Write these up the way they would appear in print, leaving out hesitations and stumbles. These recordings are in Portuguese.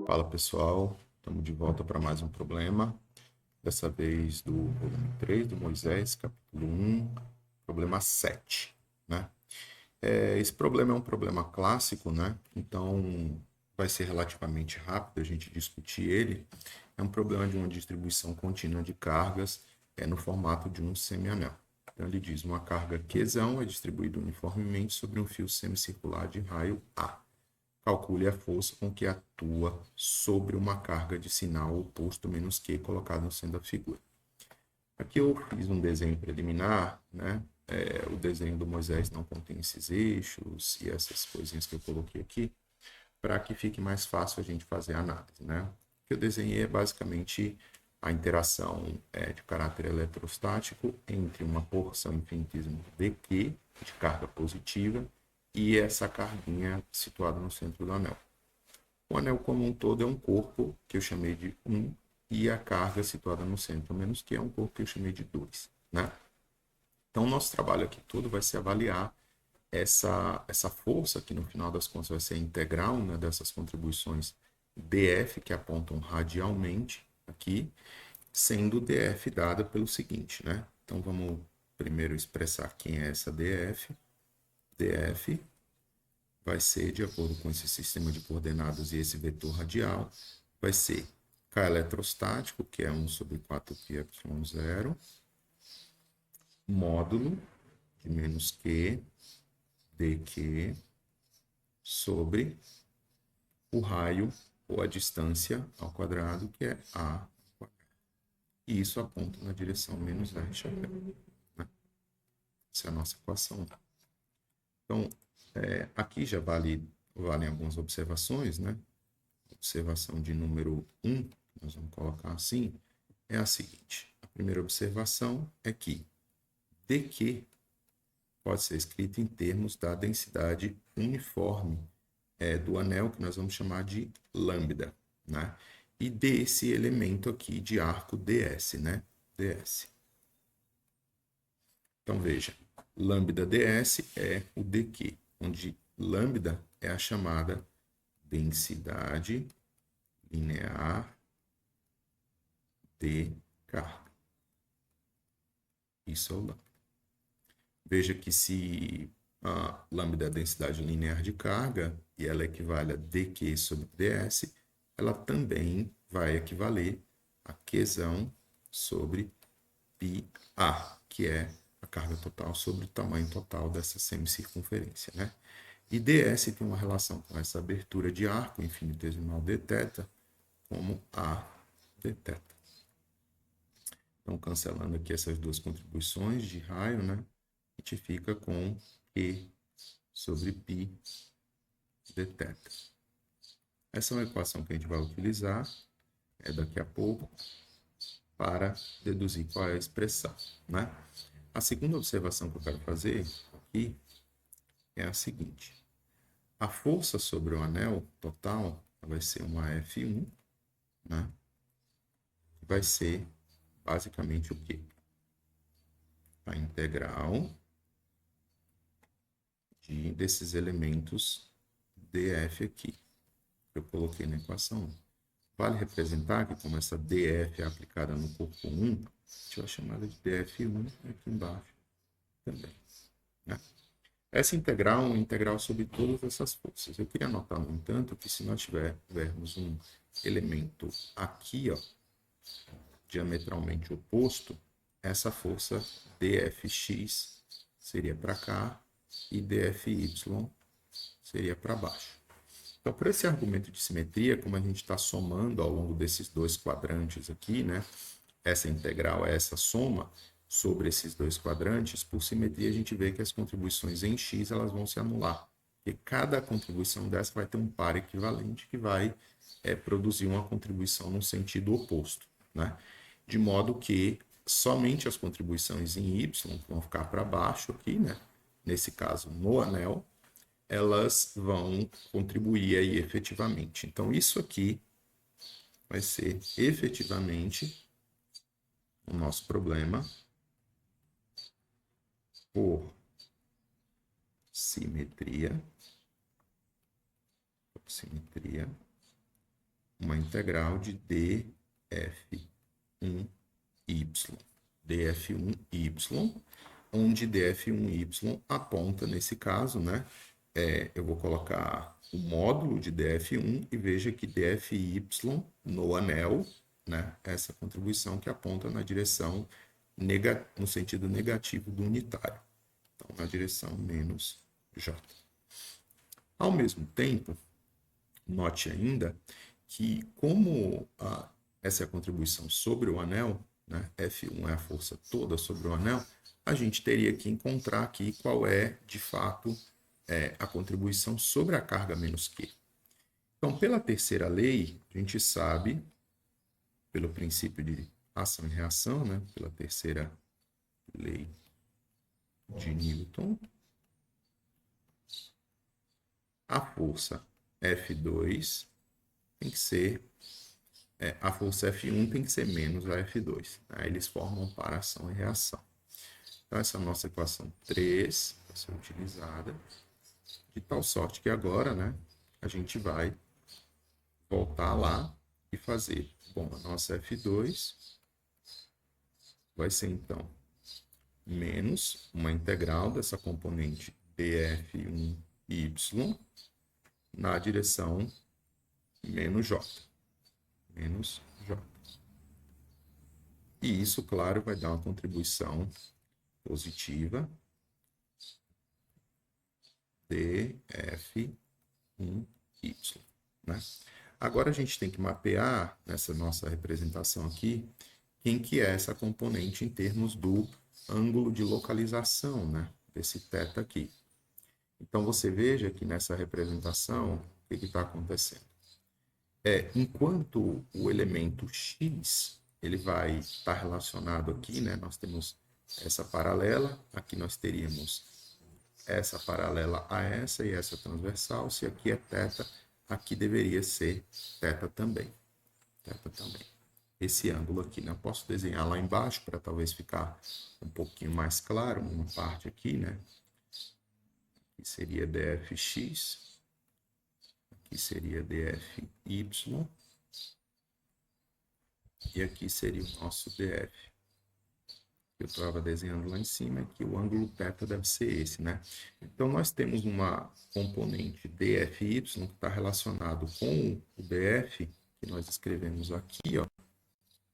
Fala pessoal, estamos de volta para mais um problema, dessa vez do volume 3 do Moisés, capítulo 1, problema 7, né? Esse problema é um problema clássico, né? Então vai ser relativamente rápido a gente discutir ele. É um problema de uma distribuição contínua de cargas no formato de um semianel. Então ele diz, uma carga Qzão é distribuída uniformemente sobre um fio semicircular de raio A. Calcule a força com que atua sobre uma carga de sinal oposto menos Q colocado no centro da figura. Aqui eu fiz um desenho preliminar, né? O desenho do Moisés não contém esses eixos e essas coisinhas que eu coloquei aqui, para que fique mais fácil a gente fazer a análise, né? O que eu desenhei é basicamente a interação de caráter eletrostático entre uma porção infinitesimal dq, de carga positiva, e essa carguinha situada no centro do anel. O anel como um todo é um corpo que eu chamei de 1, e a carga situada no centro menos Q é um corpo que eu chamei de 2, né? Então, o nosso trabalho aqui todo vai ser avaliar essa força, que no final das contas vai ser a integral, né, dessas contribuições dF, que apontam radialmente aqui, sendo dF dada pelo seguinte, né? Então, vamos primeiro expressar quem é essa dF. dF vai ser, de acordo com esse sistema de coordenadas e esse vetor radial, vai ser K eletrostático, que é 1 sobre 4πε0, módulo de menos Q dq sobre o raio ou a distância ao quadrado, que é A. E isso aponta na direção menos R chapéu, né? Essa é a nossa equação. Então, aqui já valem algumas observações, né? Observação de número 1, nós vamos colocar assim, é a seguinte. A primeira observação é que dq pode ser escrito em termos da densidade uniforme do anel, que nós vamos chamar de lambda, né? E desse elemento aqui de arco ds, né? ds. Então, veja, lambda ds é o dq, onde lambda é a chamada densidade linear de carga. Isso é o lambda. Veja que se a lambda é a densidade linear de carga e ela equivale a dq sobre ds, ela também vai equivaler a Qzão sobre πa, que é a carga total sobre o tamanho total dessa semicircunferência, né? E ds tem uma relação com essa abertura de arco infinitesimal dθ como a dθ. Então, cancelando aqui essas duas contribuições de raio, né? A gente fica com Q sobre π dθ. Essa é uma equação que a gente vai utilizar daqui a pouco para deduzir qual é a expressão, né? A segunda observação que eu quero fazer aqui é a seguinte. A força sobre o anel total vai ser uma F1, né? Vai ser basicamente o quê? A integral desses elementos dF aqui, que eu coloquei na equação 1. Vale representar que, como essa dF é aplicada no corpo 1, a gente vai chamar de dF1 aqui embaixo também, né? Essa integral é uma integral sobre todas essas forças. Eu queria notar, no entanto, que se nós tivermos um elemento aqui, ó, diametralmente oposto, essa força dFx seria para cá e dFy seria para baixo. Então, por esse argumento de simetria, como a gente está somando ao longo desses dois quadrantes aqui, né? Essa integral é essa soma sobre esses dois quadrantes, por simetria a gente vê que as contribuições em x elas vão se anular. Porque cada contribuição dessa vai ter um par equivalente que vai produzir uma contribuição no sentido oposto, né? De modo que somente as contribuições em y, que vão ficar para baixo aqui, né? Nesse caso, no anel, elas vão contribuir aí efetivamente. Então, isso aqui vai ser efetivamente o nosso problema por simetria, uma integral de df1y. df1y, onde df1y aponta, nesse caso, né? Eu vou colocar o módulo de df1 e veja que dfy no anel, né? Essa contribuição que aponta na direção no sentido negativo do unitário. Então, na direção menos j. Ao mesmo tempo, note ainda que como essa é a contribuição sobre o anel, né? F1 é a força toda sobre o anel, a gente teria que encontrar aqui qual é, de fato, a contribuição sobre a carga menos Q. Então, pela terceira lei, a gente sabe, pelo princípio de ação e reação, né? Pela terceira lei de Newton, a força F2 tem que ser, a força F1 tem que ser menos a F2. Né? Eles formam para ação e reação. Então, essa nossa equação 3 vai ser utilizada, de tal sorte que agora, né, a gente vai voltar lá e fazer. Bom, a nossa F2 vai ser, então, menos uma integral dessa componente df1y na direção menos j. Menos j. E isso, claro, vai dar uma contribuição positiva df1y. Né? Agora a gente tem que mapear nessa nossa representação aqui quem que é essa componente em termos do ângulo de localização, né? Desse θ aqui. Então você veja que nessa representação o que está acontecendo? Enquanto o elemento x ele vai estar relacionado aqui, né? Nós temos essa paralela, aqui nós teríamos essa paralela a essa e essa transversal. Se aqui é θ, aqui deveria ser θ também. θ também. Esse ângulo aqui, né? Eu posso desenhar lá embaixo para talvez ficar um pouquinho mais claro, uma parte aqui, né? Aqui seria dfx, aqui seria dfy, e aqui seria o nosso df. Eu estava desenhando lá em cima, que o ângulo θ deve ser esse, né? Então, nós temos uma componente dfy que está relacionado com o df, que nós escrevemos aqui, ó,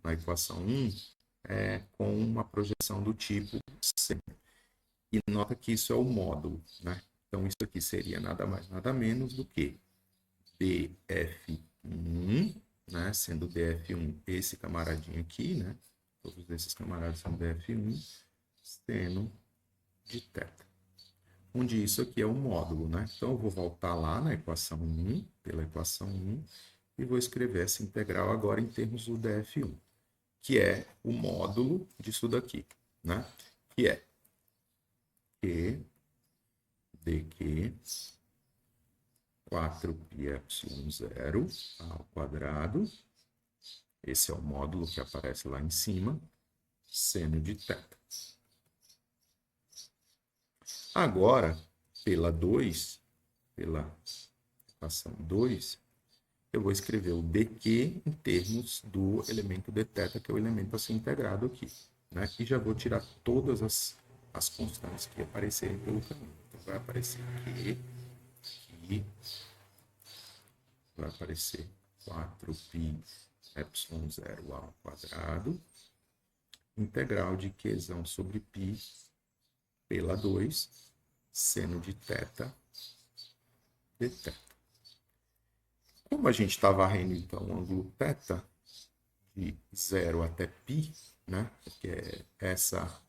na equação 1, com uma projeção do tipo C. E nota que isso é o módulo, né? Então, isso aqui seria nada mais, nada menos do que df1, né? Sendo df1 esse camaradinho aqui, né? Todos esses camaradas são df1, seno de θ. Onde isso aqui é um módulo, né? Então, eu vou voltar lá na equação 1, pela equação 1, e vou escrever essa integral agora em termos do df1, que é o módulo disso daqui, né? Que é Q dq 4πε0 ao quadrado. Esse é o módulo que aparece lá em cima, seno de θ. Agora, pela 2, pela equação 2, eu vou escrever o dq em termos do elemento dθ, que é o elemento a ser integrado aqui. Né? E já vou tirar todas as constantes que aparecerem pelo caminho. Então, vai aparecer Q, aqui, vai aparecer 4πε0 ao quadrado, integral de Qzão sobre π pela 2, seno de θ dθ. Como a gente está varrendo, então, o ângulo θ de 0 até π, né? Porque essa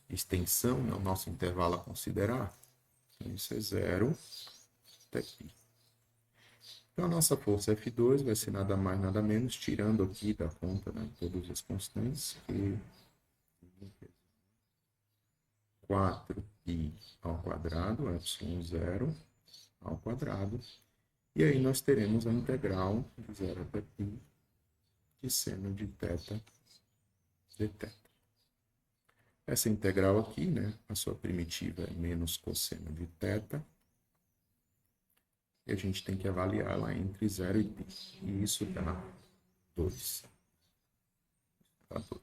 extensão é o nosso intervalo a considerar. Então, isso é 0 até π. Então, a nossa força F2 vai ser nada mais, nada menos, tirando aqui da conta, né, todas as constantes, que 4π ao quadrado, ε0 ao quadrado. E aí nós teremos a integral de 0 até π de seno de θ dθ. Essa integral aqui, né, a sua primitiva é menos cosseno de θ. E a gente tem que avaliar lá entre 0 e π. E isso dá 2. Dá 2.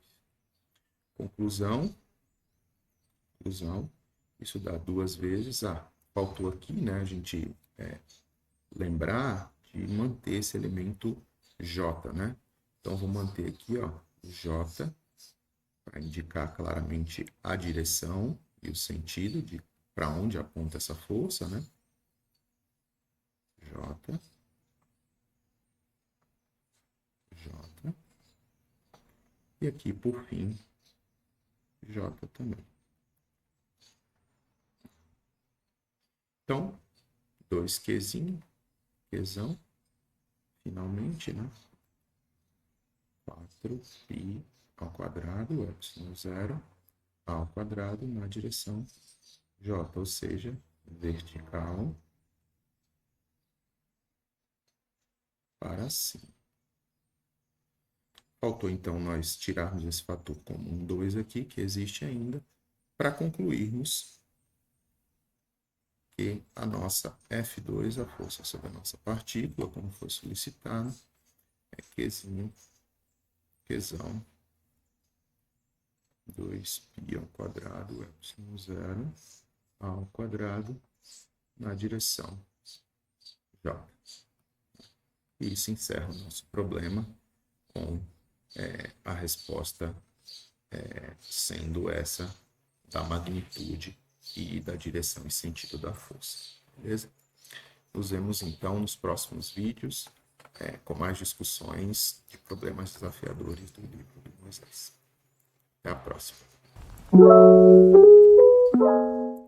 Conclusão, isso dá 2 vezes. Faltou aqui, né, a gente lembrar de manter esse elemento J, né? Então, vou manter aqui, ó, J, para indicar claramente a direção e o sentido de para onde aponta essa força, né? J. E aqui, por fim, J também. Então, 2Qzinho, Qzão, finalmente, né? 4π ao quadrado, epsilon 0, ao quadrado na direção J, ou seja, vertical para cima. Faltou, então, nós tirarmos esse fator comum 2 aqui, que existe ainda, para concluirmos que a nossa F2, a força sobre a nossa partícula, como foi solicitado, é Qzinho, Qzão, 2π ao quadrado, epsilon 0, ao quadrado, na direção J. E isso encerra o nosso problema com a resposta sendo essa da magnitude e da direção e sentido da força. Beleza? Nos vemos então nos próximos vídeos com mais discussões de problemas desafiadores do livro de Moisés. Até a próxima.